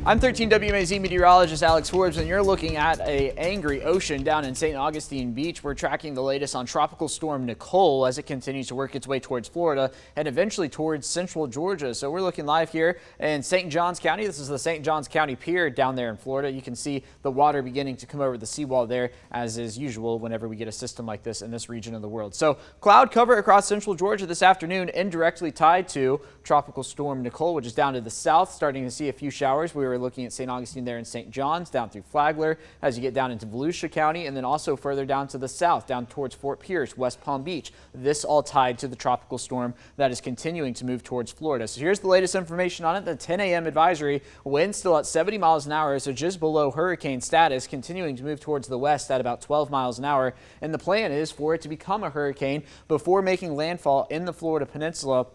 I'm 13 WMAZ meteorologist Alex Forbes, and you're looking at an angry ocean down in St. Augustine Beach. We're tracking the latest on Tropical Storm Nicole as it continues to work its way towards Florida and eventually towards central Georgia. So we're looking live here in St. Johns County. This is the St. Johns County Pier down there in Florida. You can see the water beginning to come over the seawall there, as is usual whenever we get a system like this in this region of the world. So cloud cover across central Georgia this afternoon, indirectly tied to Tropical Storm Nicole, which is down to the south, starting to see a few showers. We were looking at St. Augustine there in St. John's, down through Flagler, as you get down into Volusia County, and then also further down to the south, down towards Fort Pierce, West Palm Beach. This all tied to the tropical storm that is continuing to move towards Florida. So here's the latest information on it. The 10 a.m. advisory, wind still at 70 miles an hour, so just below hurricane status, continuing to move towards the west at about 12 miles an hour. And the plan is for it to become a hurricane before making landfall in the Florida Peninsula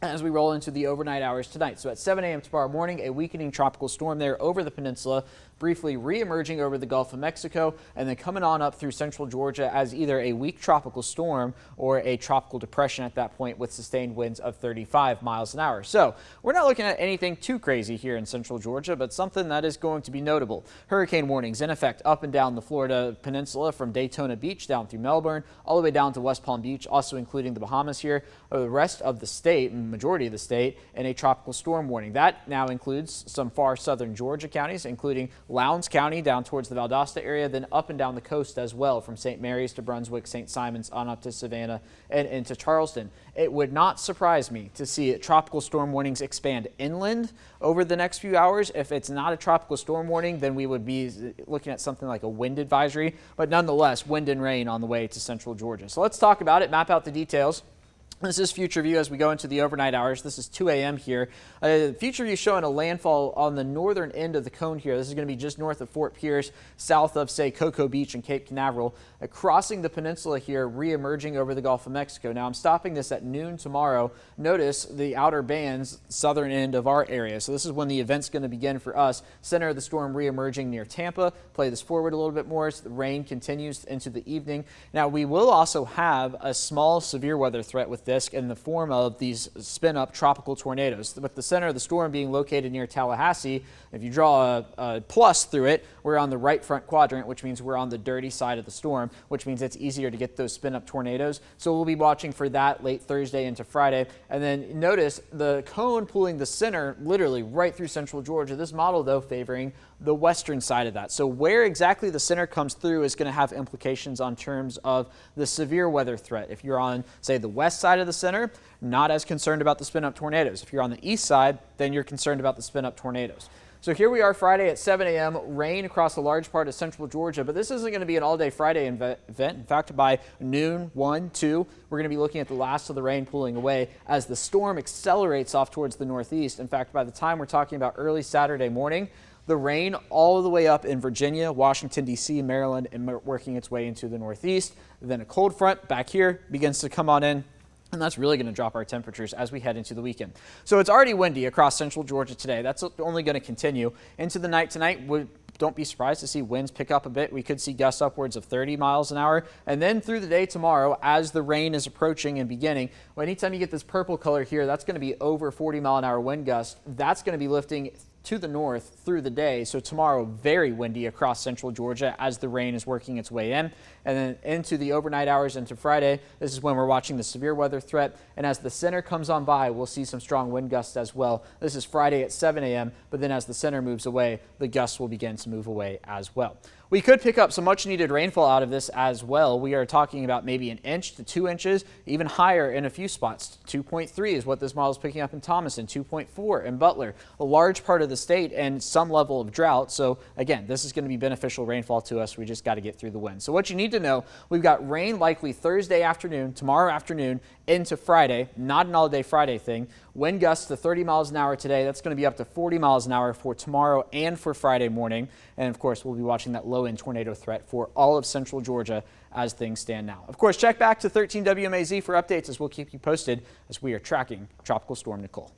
as we roll into the overnight hours tonight. So at 7 a.m. tomorrow morning, a weakening tropical storm there over the peninsula, briefly re-emerging over the Gulf of Mexico, and then coming on up through central Georgia as either a weak tropical storm or a tropical depression at that point, with sustained winds of 35 miles an hour. So we're not looking at anything too crazy here in central Georgia, but something that is going to be notable. Hurricane warnings in effect up and down the Florida Peninsula, from Daytona Beach down through Melbourne, all the way down to West Palm Beach, also including the Bahamas here, or the rest of the state, majority of the state, and a tropical storm warning. That now includes some far southern Georgia counties, including Lowndes County down towards the Valdosta area, then up and down the coast as well, from St. Mary's to Brunswick, St. Simons, on up to Savannah and into Charleston. It would not surprise me to see tropical storm warnings expand inland over the next few hours. If it's not a tropical storm warning, then we would be looking at something like a wind advisory, but nonetheless, wind and rain on the way to central Georgia. So let's talk about it, map out the details. This is Future View as we go into the overnight hours. This is 2 a.m. here. Future View showing a landfall on the northern end of the cone here. This is going to be just north of Fort Pierce, south of, say, Cocoa Beach and Cape Canaveral, crossing the peninsula here, re-emerging over the Gulf of Mexico. Now, I'm stopping this at noon tomorrow. Notice the outer bands, southern end of our area. So this is when the event's going to begin for us. Center of the storm re-emerging near Tampa. Play this forward a little bit more as the rain continues into the evening. Now, we will also have a small severe weather threat with this in the form of these spin-up tropical tornadoes, with the center of the storm being located near Tallahassee. If you draw a plus through it, we're on the right front quadrant, which means we're on the dirty side of the storm, which means it's easier to get those spin-up tornadoes. So we'll be watching for that late Thursday into Friday. And then notice the cone pulling the center literally right through central Georgia. This model, though, favoring the western side of that. So where exactly the center comes through is going to have implications on terms of the severe weather threat. If you're on, say, the west side of the center, not as concerned about the spin-up tornadoes. If you're on the east side, then you're concerned about the spin-up tornadoes. So here we are Friday at 7 a.m. Rain across a large part of central Georgia, but this isn't going to be an all-day Friday event. In fact, by noon, 1, 2, we're going to be looking at the last of the rain pulling away as the storm accelerates off towards the northeast. In fact, by the time we're talking about early Saturday morning, the rain all the way up in Virginia, Washington, D.C., Maryland, and working its way into the northeast. Then a cold front back here begins to come on in. And that's really going to drop our temperatures as we head into the weekend. So it's already windy across central Georgia today. That's only going to continue into the night tonight. Don't be surprised to see winds pick up a bit. We could see gusts upwards of 30 miles an hour. And then through the day tomorrow, as the rain is approaching and beginning, anytime you get this purple color here, that's going to be over 40 mile an hour wind gusts. That's going to be lifting to the north through the day. So tomorrow, very windy across central Georgia as the rain is working its way in. And then into the overnight hours into Friday, this is when we're watching the severe weather threat. And as the center comes on by, we'll see some strong wind gusts as well. This is Friday at 7 a.m. But then as the center moves away, the gusts will begin to move away as well. We could pick up some much needed rainfall out of this as well. We are talking about maybe 1 inch to 2 inches, even higher in a few spots. 2.3 is what this model is picking up in Thomaston, 2.4 in Butler, a large part of the state and some level of drought. So again, this is going to be beneficial rainfall to us. We just got to get through the wind. So what you need to know, we've got rain likely Thursday afternoon, tomorrow afternoon into Friday, not an all-day Friday thing. Wind gusts to 30 miles an hour today. That's going to be up to 40 miles an hour for tomorrow and for Friday morning. And of course, we'll be watching that low-end tornado threat for all of central Georgia as things stand now. Of course, check back to 13 WMAZ for updates, as we'll keep you posted as we are tracking Tropical Storm Nicole.